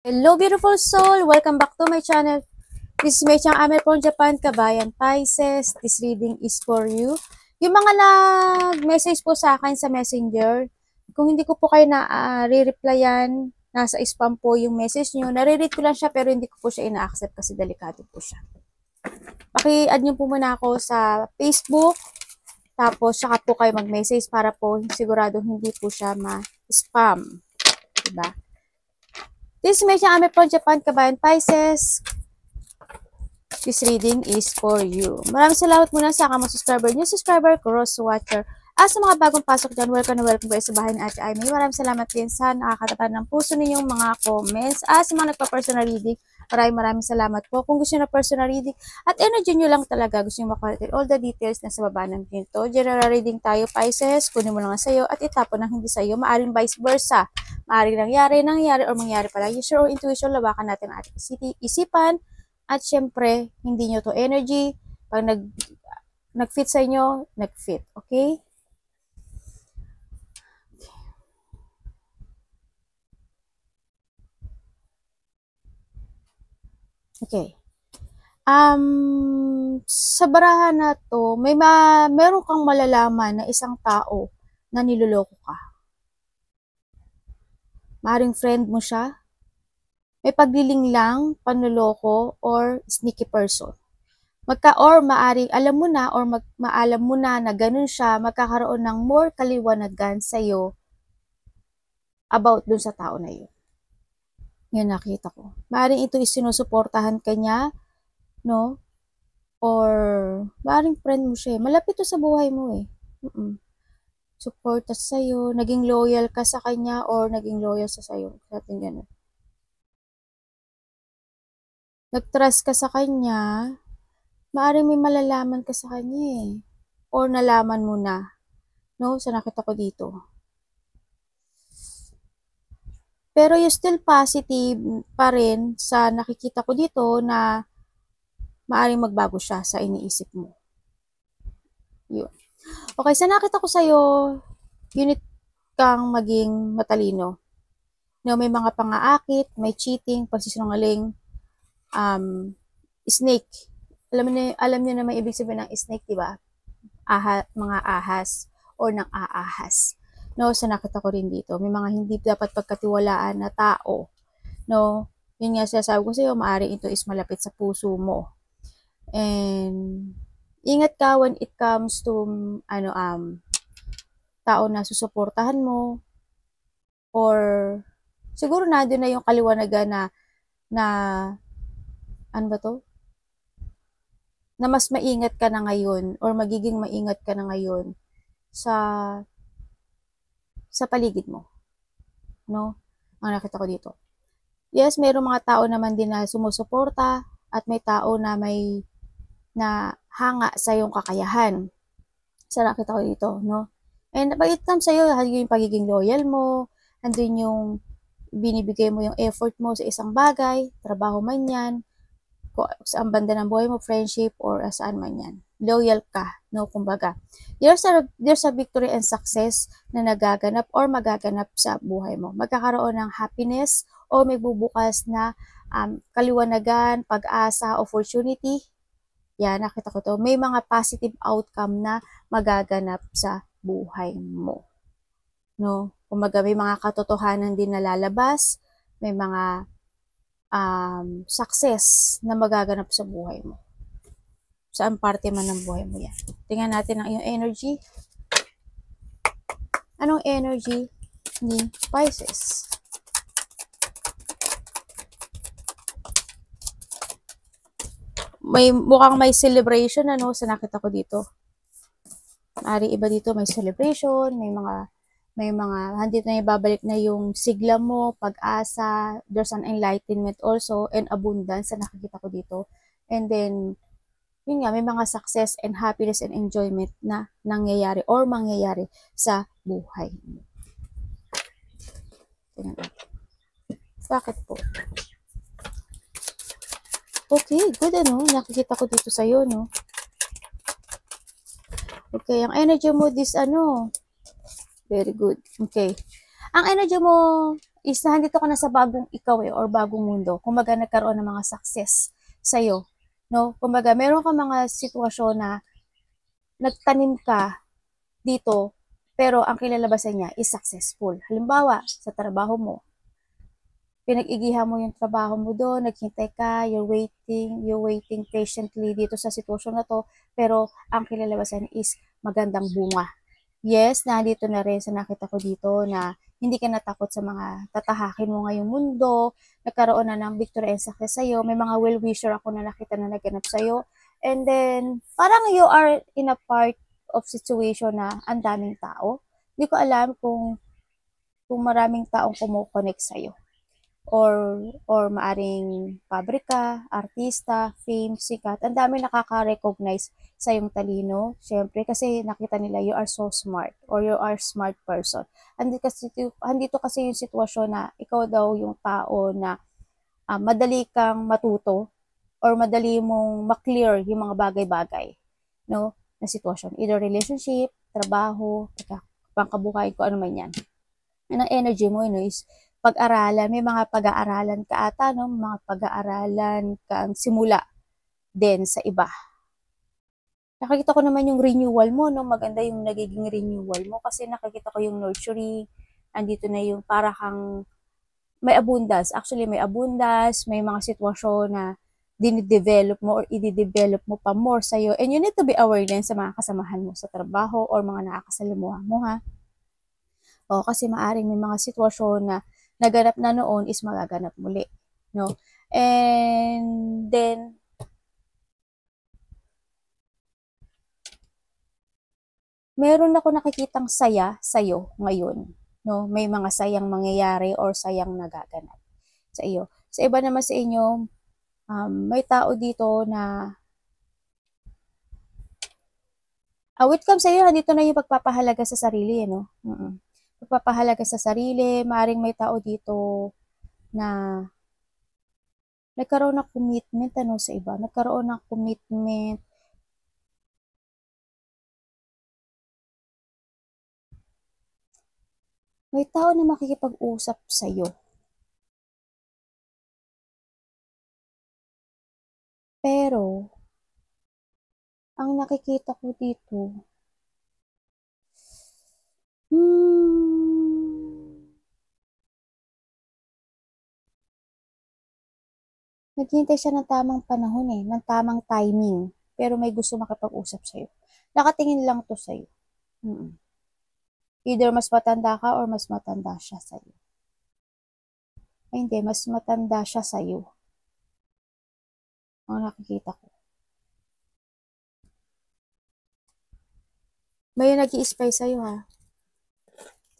Hello beautiful soul! Welcome back to my channel. This is Mei Chang Amer from Japan, Kabayan Pisces. This reading is for you. Yung mga nag-message po sa akin sa messenger, kung hindi ko po kayo re-replyan, nasa spam po yung message nyo. Nare-read ko lang siya pero hindi ko po siya ina-accept kasi delikado po siya. Paki-add nyo po muna ako sa Facebook, tapos saka po kayo mag-message para po siguradong hindi po siya ma-spam. Diba? This is Mei Chang Amer from Japan, Kabayan Pisces. This reading is for you. Maraming salamat muna sa mga subscriber, new subscriber, cross watcher. Sa mga bagong pasok dyan, welcome na welcome kayo sa bahay ni Ate Aimee. Maraming salamat din sa nakakatapan ng puso ninyong mga comments. Sa mga nagpa-personal reading, maraming salamat po. Kung gusto nyo na personal reading at energy nyo lang talaga, gusto nyo makuha all the details na sa baba ng pinto. General reading tayo, Pisces. Kunin mo lang sa'yo at itapon ng hindi sa'yo. Maaring vice versa. Maaring nangyari, or mangyari pala. Use your intuition, lawakan natin ang ating isipan. At syempre, hindi nyo to energy. Pag nag-fit sa inyo, nag-fit. Okay? Okay. Sa barahan na to, meron kang malalaman na isang tao na niloloko ka. Maring friend mo siya. May pagliling lang, panloloko, or sneaky person. Maaring alam mo na or maalam mo na ganun siya, magkakaroon ng more kaliwanagan sa'yo about dun sa tao na yun. Yun nakita ko. Maaring ito is sinusuportahan ka niya, no? Or maaring friend mo siya. Malapit to sa buhay mo eh. Suporta sa'yo, naging loyal ka sa kanya or naging loyal sa sa'yo. Sabi ganun. Nag-trust ka sa kanya, maaaring may malalaman ka sa kanya eh. Or nalaman mo na. No? Sa nakita ko dito. Pero you still positive pa rin sa nakikita ko dito na maaaring magbago siya sa iniisip mo. Yun. Okay, sa nakita ko sa'yo, unit kang maging matalino. No, may mga pang-aakit, may cheating, pagsisinungaling, snake. Alam niyo na may ibig sabihin ng snake, di ba? Mga ahas or nang aahas. No, sa nakita ko rin dito, may mga hindi dapat pagkatiwalaan na tao. No, yun nga sinasabi ko sa iyo, maaaring ito is malapit sa puso mo. And ingat ka when it comes to tao na susuportahan mo or siguro na doon na yung kaliwanagan na ano ba to? Na mas maingat ka na ngayon or magiging maingat ka na ngayon sa paligid mo. No? Ang nakita ko dito. Yes, mayroong mga tao naman din na sumusuporta at may tao na may na hanga sa iyong kakayahan. Sa nakita ko dito, no? And pag it comes sa'yo, yung pagiging loyal mo, andun yung binibigay mo yung effort mo sa isang bagay, trabaho man yan, sa banda ng buhay mo, friendship, or saan man yan. Loyal ka, no? Kumbaga, there's a victory and success na nagaganap or magaganap sa buhay mo. Magkakaroon ng happiness o may bubukas na kaliwanagan, pag-asa, opportunity. Yan, nakita ko to. May mga positive outcome na magaganap sa buhay mo. No? Kumbaga, may mga katotohanan din na lalabas, may mga success na magaganap sa buhay mo. Saan parte man ng buhay mo yan. Tingnan natin ang iyong energy. Anong energy ni Pisces? Mukhang may celebration sa nakita ko dito. Maaring iba dito may celebration, may mga hindi na ibabalik na yung sigla mo, pag-asa, there's an enlightenment also, and abundance na nakikita ko dito. And then, yun nga, may mga success and happiness and enjoyment na nangyayari or mangyayari sa buhay mo. Bakit po? Okay, good nakikita ko dito sa'yo, no? Okay, ang energy mo this very good. Okay. Ang energy mo, is nandito ka na sa bagong ikaw or bagong mundo. Kumbaga nagkaroon ng mga success sa'yo. No? Kumbaga meron ka mga sitwasyon na nagtanim ka dito, pero ang kilalabasan niya is successful. Halimbawa, sa trabaho mo, pinag-igihan mo yung trabaho mo doon, naghintay ka, you're waiting patiently dito sa sitwasyon na to, pero ang kilalabasan is magandang bunga. Yes, nandito na rin sa nakita ko dito na hindi ka natakot sa mga tatahakin mo ngayong mundo, nagkaroon na ng victory and success sa'yo, may mga well-wisher ako na nakita na naganap sa'yo, and then, parang you are in a part of situation na ang daming tao. Hindi ko alam kung maraming taong kumukonect sa'yo or maaring pabrika, artista, fame, sikat. Ang dami nakaka-recognize sa yung talino. Syempre, kasi nakita nila you are so smart or you are smart person. Andito kasi yung sitwasyon na ikaw daw yung tao na madali kang matuto or madali mong maklear yung mga bagay-bagay, no, na sitwasyon. Either relationship, trabaho, pangkabuhay ko, ano man yan. Ang energy mo, no, is pag-aralan, may mga pag-aaralan ka ata, no? Mga pag-aaralan ka ang simula din sa iba. Nakikita ko naman yung renewal mo, no? Maganda yung nagiging renewal mo kasi nakikita ko yung nurturing, andito na yung para kang may abundance. Actually, may abundance, may mga sitwasyon na dinidevelop mo or i-develop mo pa more sa'yo. And you need to be aware din sa mga kasamahan mo sa trabaho or mga nakakasalamuha mo, ha? O, kasi maaring may mga sitwasyon na naganap na noon is magaganap muli, no? And then, meron ako nakikitang saya sa'yo ngayon, no? May mga sayang mangyayari or sayang nagaganap sa iyo. Sa iba naman sa inyo, may tao dito na awit kam sa'yo, dito na yung pagpapahalaga sa sarili, no? Pagpapahalaga sa sarili, maaring may tao dito na nagkaroon ng commitment, ano, sa iba. Nagkaroon ng commitment. May tao na makikipag-usap sa'yo. Pero, ang nakikita ko dito, naghihintay siya ng tamang panahon ng tamang timing. Pero may gusto makipag-usap sa'yo. Nakatingin lang to sa'yo. Either mas matanda ka or mas matanda siya sa'yo. Ay, hindi, mas matanda siya sa'yo. Ang nakikita ko. May nag-i-spy sa'yo, ha?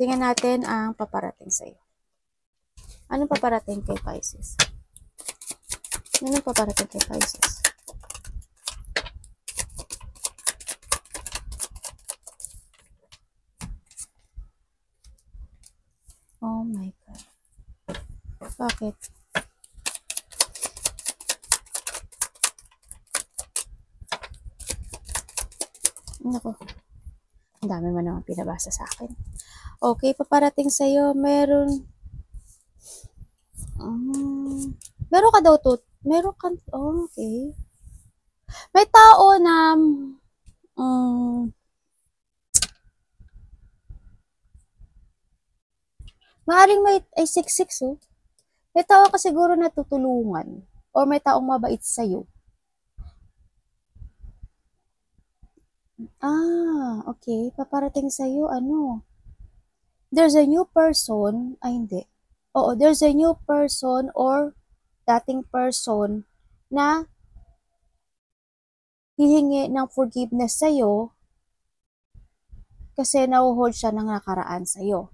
Tingnan natin ang paparating sa'yo. Anong paparating kay Pisces? Anong paparating kay Pisces? Oh my God. Bakit? Nako. Ang dami man naman pinabasa sa akin. Okay, paparating sa'yo, meron ka daw to, meron ka, okay. May tao na, maaring ay siksik, oh. May tao ka siguro na tutulungan, or may taong mabait sa'yo. Okay, paparating sa'yo, there's a new person, hindi. Oo, there's a new person or dating person na hihingi ng forgiveness sa'yo kasi nahuhold siya ng nakaraan sa'yo.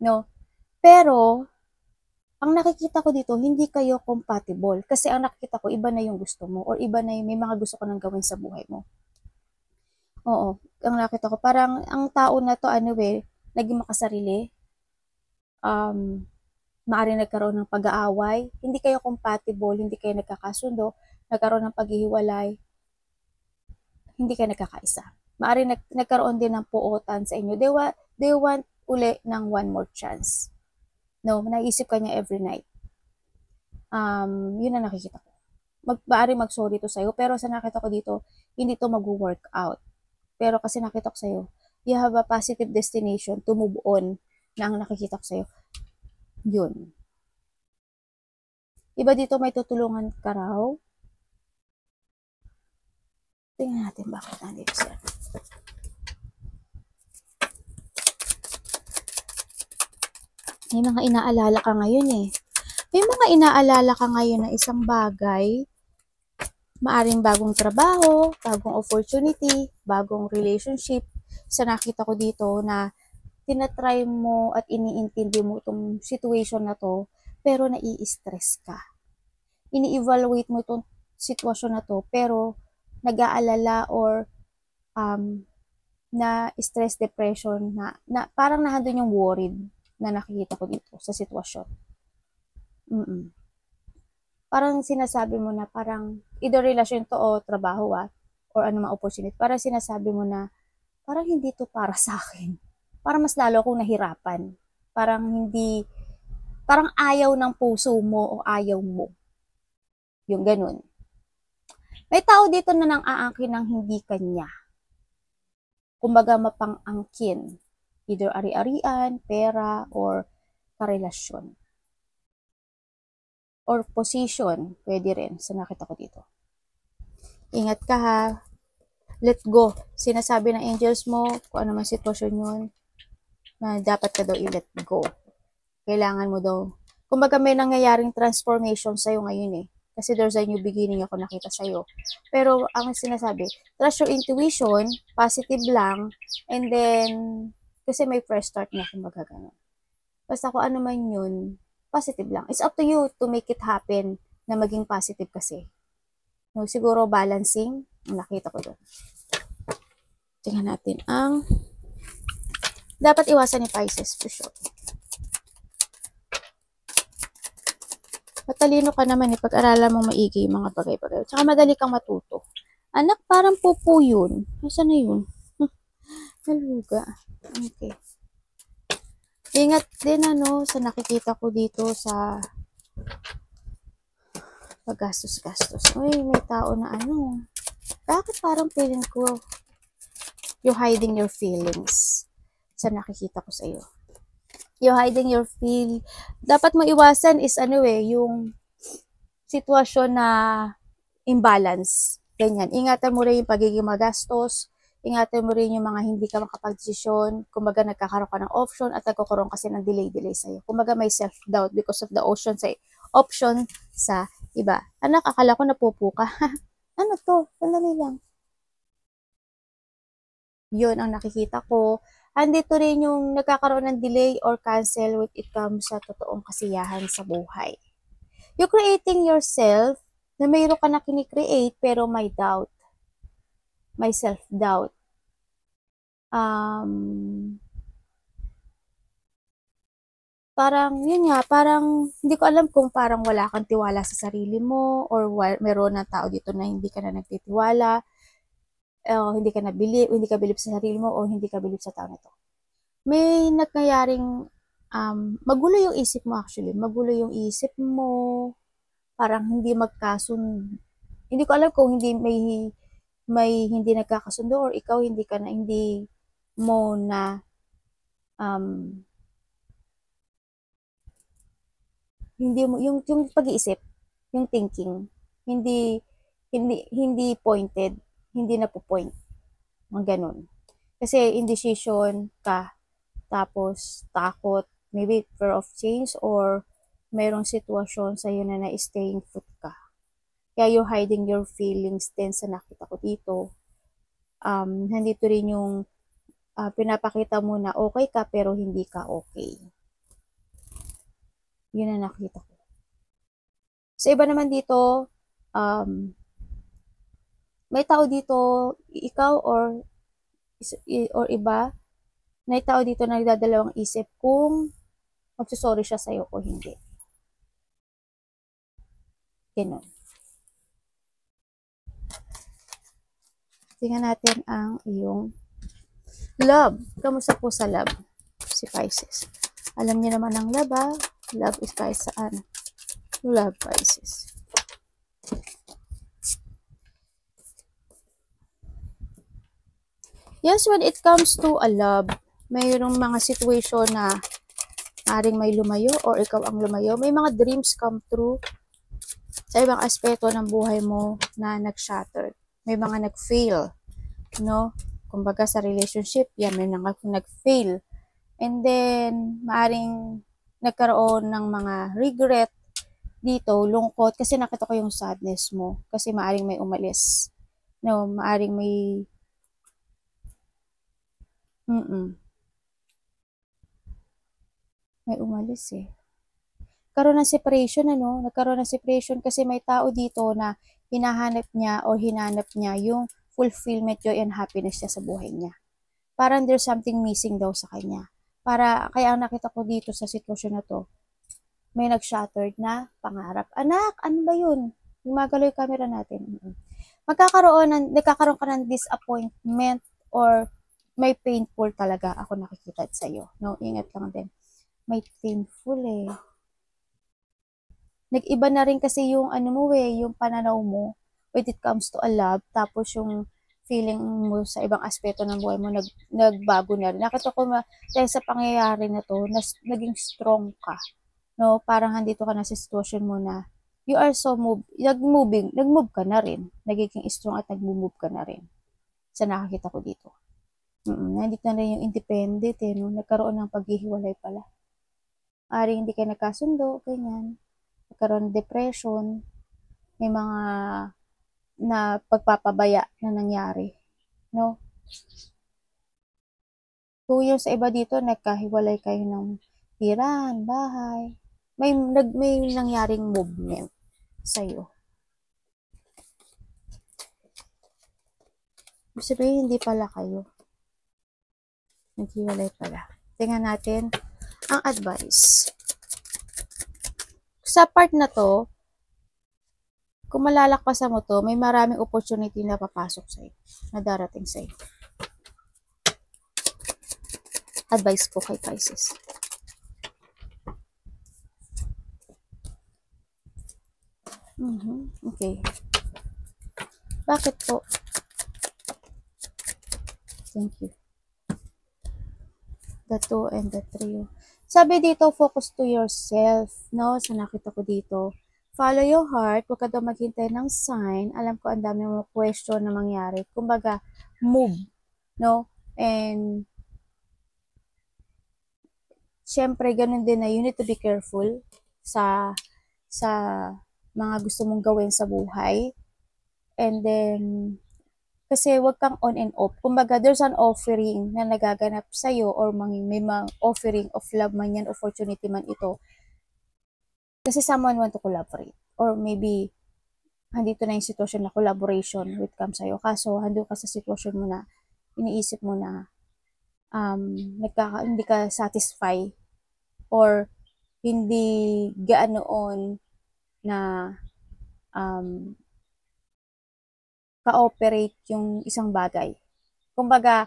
No? Pero, ang nakikita ko dito, hindi kayo compatible. Kasi ang nakikita ko, iba na yung gusto mo or iba na yung may mga gusto ko nang gawin sa buhay mo. Oo, ang nakita ko, parang ang tao na to, naging makasarili. Maaaring nagkaroon ng pag-aaway, hindi kayo compatible, hindi kayo nagkakasundo, nagkaroon ng paghihiwalay, hindi kayo nagkakaisa. Maaaring nagkaroon din ng puotan sa inyo. They want uli ng one more chance. No, naisip ka niya every night. Yun ang nakikita ko. Maaari mag-sorry to sa'yo, pero sa nakita ko dito, hindi to mag-work out. Pero kasi nakita ko sa'yo, you have a positive destination to move on na ang nakikita ko sa'yo. Yun. Iba dito may tutulungan ka raw. Tingnan natin bakit nandito siya. May mga inaalala ka ngayon eh. May mga inaalala ka ngayon na isang bagay, maaring bagong trabaho, bagong opportunity, bagong relationship. Sa nakita ko dito na tinatry mo at iniintindi mo itong situation na to, pero nai-stress ka. Ini-evaluate mo itong sitwasyon na to, pero nag-aalala or na stress, depression, na parang nandun yung worried na nakikita ko dito sa sitwasyon. Parang sinasabi mo na parang either relasyon to o trabaho or anumang opportunity, parang sinasabi mo na parang hindi to para sa akin. Parang mas lalo akong nahirapan. Parang hindi, parang ayaw ng puso mo o ayaw mo. Yung ganun. May tao dito na nang aangkin ng hindi kanya. Kumbaga mapang-angkin. Either ari-arian, pera, or karelasyon. Or position, pwede rin sa nakita ko dito. Ingat ka ha. Let go. Sinasabi ng angels mo, kung ano man sitwasyon yun, na dapat ka daw i-let go. Kailangan mo daw. Kumbaga may nangyayaring transformation sa'yo ngayon eh. Kasi there's a new beginning ako nakita sa'yo. Pero ang sinasabi, trust your intuition, positive lang, and then, kasi may fresh start na kumbaga gano'n. Basta kung ano man yun, positive lang. It's up to you to make it happen na maging positive kasi. No, siguro balancing, ang nakita ko doon. Tingnan natin ang dapat iwasan ni Pisces for sure. Matalino ka naman pag-aralan mo maigi yung mga bagay-bagay. Tsaka madali kang matuto. Anak, parang pupo yun. Nasaan na yun? Naluga. Okay. Ingat din sa nakikita ko dito sa paggastos-gastos. Uy, may tao na bakit parang feeling ko you're hiding your feelings sa nakikita ko sa iyo. You're hiding your dapat mo iwasan is yung sitwasyon na imbalance. Ganyan. Ingatan mo rin yung pagiging magastos. Ingatan mo rin yung mga hindi ka makapag-desisyon. Kumbaga nagkakaroon ka ng option at nagkakaroon kasi ng delay sa'yo. Kumbaga may self-doubt because of the option sa iba. Anak, akala ko napupo ka. Ano to? Sandali lang. Yun ang nakikita ko. Andito rin yung nagkakaroon ng delay or cancel when it comes sa totoong kasiyahan sa buhay. You're creating yourself na mayroon ka na kinikreate pero may doubt. May self-doubt. Parang, yun nga, parang, hindi ko alam kung parang wala kang tiwala sa sarili mo or meron na tao dito na hindi ka na nagtitiwala, hindi ka bilib sa sarili mo o hindi ka bilib sa tao na to. May nagkayaring, magulo yung isip mo actually. Magulo yung isip mo, parang hindi hindi ko alam kung may hindi nagkakasundo or ikaw hindi mo na hindi mo yung pag-iisip, yung thinking, hindi pointed, hindi na po point. Mga ganun. Kasi indecision ka, tapos takot, maybe fear of change or mayroong sitwasyon sa iyo na na-staying put ka. Kaya you're hiding your feelings din sa nakita ko dito. Nandito rin yung pinapakita mo na okay ka pero hindi ka okay. Yun ang nakita ko. Sa iba naman dito, may tao dito, ikaw or iba, may tao dito na nagdadalawang isip kung magsusorry siya sa'yo o hindi. Ganun. Tingnan natin ang iyong love. Kamusta po sa love? Si Pisces. Alam niyo naman ang love Love is kahit saan. Love, Pisces. Yes, when it comes to a love, mayroong mga situation na maaaring may lumayo or ikaw ang lumayo. May mga dreams come true sa ibang aspeto ng buhay mo na nag-shatter. May mga nag-fail, no? Kumbaga sa relationship, yan, may nag-fail. And then, maaaring nagkaroon ng mga regret dito, lungkot, kasi nakita ko yung sadness mo. Kasi maaaring may umalis. No, maaaring may may umalis eh. Nagkaroon ng separation, nagkaroon ng separation kasi may tao dito na hinahanap niya o hinanap niya yung fulfillment, joy, and happiness niya sa buhay niya. Parang there's something missing daw sa kanya. Kaya ang nakita ko dito sa sitwasyon na to, may nag-shattered na pangarap. Anak, ano ba yun? Gumagalaw yung camera natin. Nagkakaroon ka ng disappointment or may painful talaga ako nakikita sa'yo. No, ingat lang din. May painful eh. Nag-iba na rin kasi yung yung pananaw mo when it comes to a love, tapos yung feeling mo sa ibang aspeto ng buhay mo nagbago na rin. Nakita ko dahil sa pangyayari na to, naging strong ka. No, parang handito ka na sa sitwasyon mo na you are so nag-move ka na rin. Nagiging strong at nag-move ka na rin. Sa nakakita ko dito. Nandito na rin yung independent no? Nagkaroon ng paghihiwalay pala. Ari hindi kayo nagkasundo, ganyan. Nagkaroon ng depression, may mga na pagpapabaya na nangyari, no? Kung yung sa iba dito, nagkahiwalay kayo ng tirahan, bahay, may nangyaring movement sa'yo. Sabihin, hindi pala kayo. Naghiwalay pala. Tingnan natin ang advice. Sa part na to, kung malalakasan mo to, may maraming opportunity na papasok sa'yo, na darating sa'yo. Advice po kay Pisces. Okay. Bakit po? Thank you. The 2 and the 3. Sabi dito, focus to yourself, no? Sa nakita ko dito. Follow your heart, huwag ka daw maghintay ng sign. Alam ko, ang dami mo question na mangyari. Kumbaga, move, no? And, syempre, ganun din na you need to be careful sa mga gusto mong gawin sa buhay. And then, kasi wag kang on and off. Kumbaga, there's an offering na nagaganap sa'yo or may mga offering of love man yan, opportunity man ito. Kasi someone want to collaborate. Or maybe, handito na yung sitwasyon na collaboration with come sa'yo. Kaso, hando ka sa sitwasyon mo na, iniisip mo na, hindi ka satisfy or hindi gaanoon na ka-operate yung isang bagay. Kumbaga,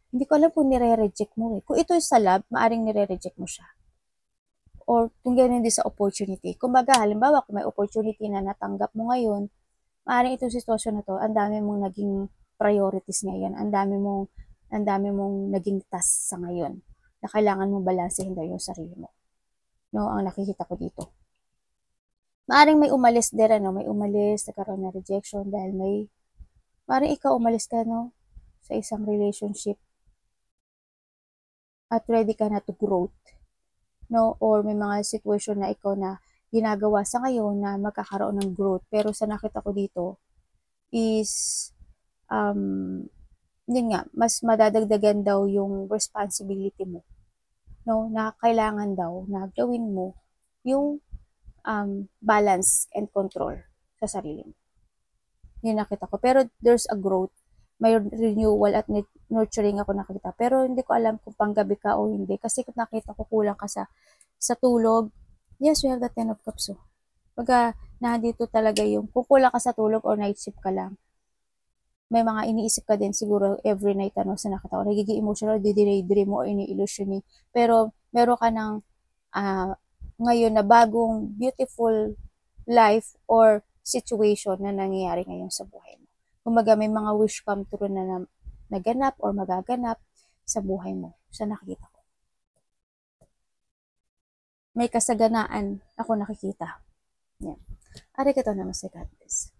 hindi ko alam kung nire-reject mo eh. Kung ito sa love, maaring nire-reject mo siya. Or kung ganoon din sa opportunity. Kumbaga, halimbawa, kung may opportunity na natanggap mo ngayon, maaring itong sitwasyon na to, ang dami mong naging priorities ngayon. Ang dami mong naging task sa ngayon na kailangan mong balansehin daw yung sarili mo. No, ang nakikita ko dito. Maaring may umalis din, may umalis, nagkaroon ng rejection dahil maaring ikaw umalis ka, sa isang relationship at ready ka na to growth, or may mga situation na ikaw na ginagawa sa ngayon na magkakaroon ng growth. Pero sa nakita ko dito is, yun nga, mas madadagdagan daw yung responsibility mo, na kailangan daw na gawin mo yung balance and control sa sarili mo. Yun nakita ko. Pero there's a growth. May renewal at nurturing ako nakita. Pero hindi ko alam kung panggabi ka o hindi. Kasi nakita ko kulang ka sa tulog. Yes, we have the 10 of Cups. Pagka nandito talaga yung kung kulang ka sa tulog or night shift ka lang, may mga iniisip ka din siguro every night ano sa nakita ko. Nagiging emotional, didinay-dream mo o ini-illusion pero meron ka ng ngayon na bagong beautiful life or situation na nangyayari ngayon sa buhay mo. Kumbaga may mga wish come true na naganap or magaganap sa buhay mo sa nakikita ko. May kasaganaan ako nakikita. Yan. Arigatou namaste, God bless.